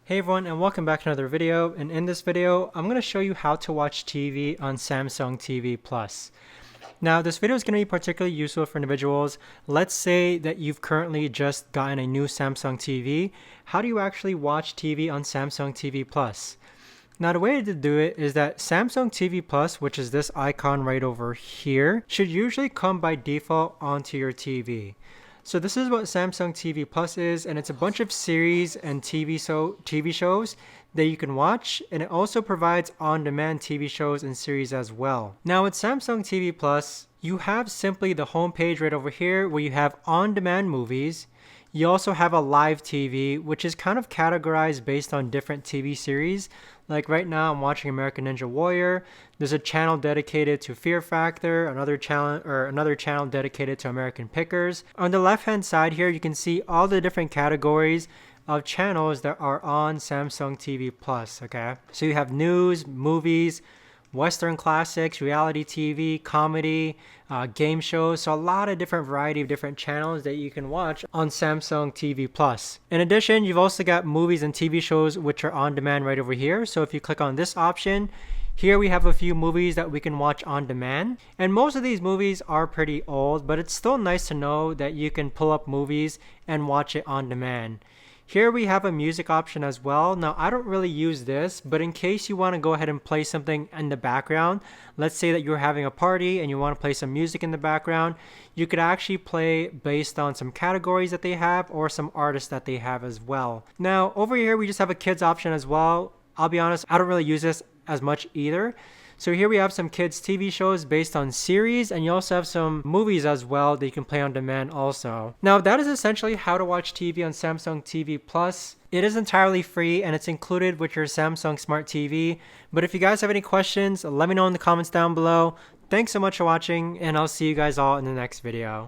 Hey everyone, and welcome back to another video. And in this video, I'm going to show you how to watch TV on Samsung TV Plus. Now, this video is going to be particularly useful for individuals. Let's say that you've currently just gotten a new Samsung TV. How do you actually watch TV on Samsung TV Plus? Now, the way to do it is that Samsung TV Plus, which is this icon right over here, should usually come by default onto your TV. So this is what Samsung TV Plus is, and it's a bunch of series and TV shows that you can watch, and it also provides on-demand TV shows and series as well. Now with Samsung TV Plus, you have simply the home page right over here where you have on-demand movies. You also have a live TV, which is kind of categorized based on different TV series. Like right now, I'm watching American Ninja Warrior. There's a channel dedicated to Fear Factor, another channel dedicated to American Pickers. On the left-hand side here, you can see all the different categories of channels that are on Samsung TV Plus. Okay, so you have news, movies, Western classics, reality TV, comedy, game shows. So a lot of different variety of different channels that you can watch on Samsung TV Plus. In addition, you've also got movies and TV shows which are on demand right over here. So if you click on this option, here we have a few movies that we can watch on demand. And most of these movies are pretty old, but it's still nice to know that you can pull up movies and watch it on demand. Here we have a music option as well. Now I don't really use this, but in case you want to go ahead and play something in the background, let's say that you're having a party and you want to play some music in the background, you could actually play based on some categories that they have or some artists that they have as well. Now over here we just have a kids option as well. I'll be honest, I don't really use this as much either. So here we have some kids TV shows based on series, and you also have some movies as well that you can play on demand also. Now that is essentially how to watch TV on Samsung TV Plus. It is entirely free and it's included with your Samsung Smart TV. But if you guys have any questions, let me know in the comments down below. Thanks so much for watching, and I'll see you guys all in the next video.